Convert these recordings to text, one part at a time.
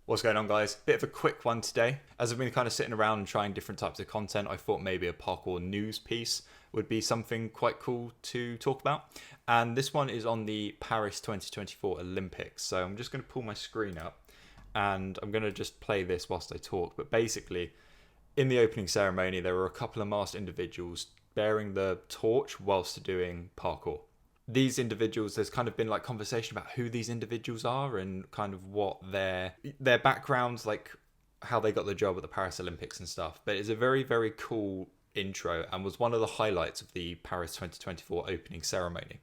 What's going on, guys? Bit of a quick one today. As I've been kind of sitting around and trying different types of content, I thought maybe a parkour news piece would be something quite cool to talk about. And this one is on the Paris 2024 Olympics. So I'm just going to pull my screen up and I'm going to just play this whilst I talk. But basically, in the opening ceremony, there were a couple of masked individuals bearing the torch whilst doing parkour. These individuals, there's kind of been like conversation about who these individuals are and kind of what their backgrounds, like how they got the job at the Paris Olympics and stuff. But it's a very, very cool intro and was one of the highlights of the Paris 2024 opening ceremony.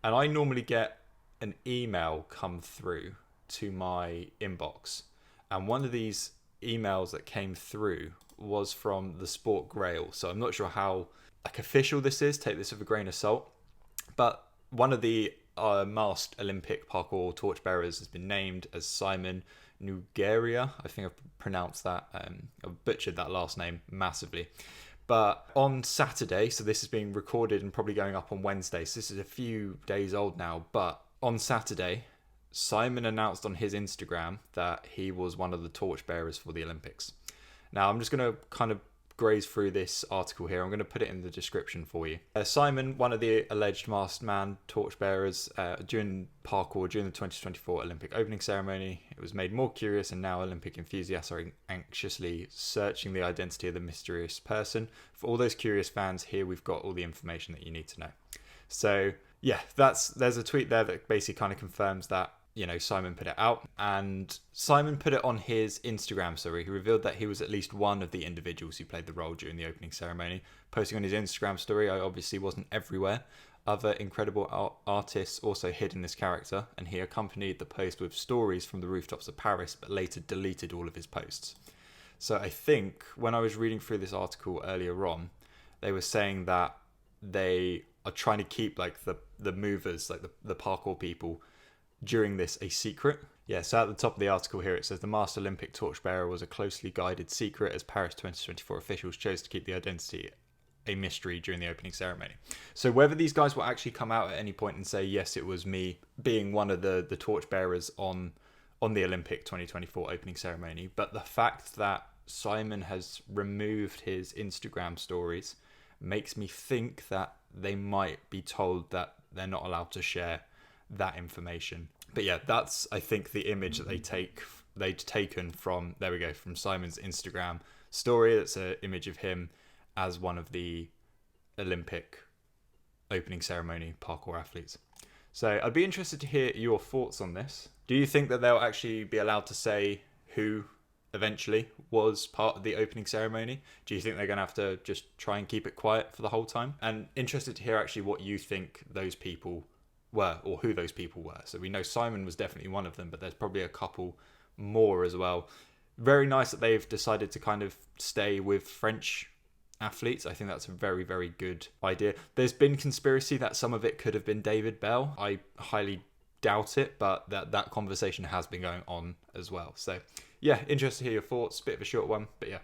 And I normally get an email come through to my inbox. And one of these emails that came through was from the Sport Grail. So I'm not sure how like official this is. Take this with a grain of salt. But one of the masked Olympic parkour torchbearers has been named as Simon Nugaria. I think I've pronounced that. I've butchered that last name massively. But on Saturday, so this is being recorded and probably going up on Wednesday, so this is a few days old now. But on Saturday, Simon announced on his Instagram that he was one of the torchbearers for the Olympics. Now, I'm just going to kind of graze through this article here. I'm going to put it in the description for you. Simon, one of the alleged masked man torchbearers during parkour during the 2024 Olympic opening ceremony, it was made more curious, and now Olympic enthusiasts are anxiously searching the identity of the mysterious person. For all those curious fans, here we've got all the information that you need to know. So yeah, there's a tweet there that basically kind of confirms that, you know, Simon put it out, and Simon put it on his Instagram story. He revealed that he was at least one of the individuals who played the role during the opening ceremony. Posting on his Instagram story, I obviously wasn't everywhere. Other incredible artists also hid in this character, and he accompanied the post with stories from the rooftops of Paris, but later deleted all of his posts. So I think when I was reading through this article earlier on, they were saying that they are trying to keep like the movers, like the parkour people, during this a secret. Yeah, so at the top of the article here it says the masked Olympic torchbearer was a closely guided secret as Paris 2024 officials chose to keep the identity a mystery during the opening ceremony. So whether these guys will actually come out at any point and say, yes, it was me being one of the torchbearers on the Olympic 2024 opening ceremony, but the fact that Simon has removed his Instagram stories makes me think that they might be told that they're not allowed to share that information. But yeah, that's I think the image that they'd taken from, there we go, from Simon's Instagram story. That's an image of him as one of the Olympic opening ceremony parkour athletes. So I'd be interested to hear your thoughts on this. Do you think that they'll actually be allowed to say who eventually was part of the opening ceremony? Do you think they're going to have to just try and keep it quiet for the whole time? And interested to hear actually what you think those people were, or who those people were. So we know Simon was definitely one of them, but there's probably a couple more as well. Very nice that they've decided to kind of stay with French athletes. I think that's a very, very good idea. There's been conspiracy that some of it could have been David Bell. I highly doubt it, but that conversation has been going on as well. So yeah, interested to hear your thoughts. Bit of a short one, but yeah.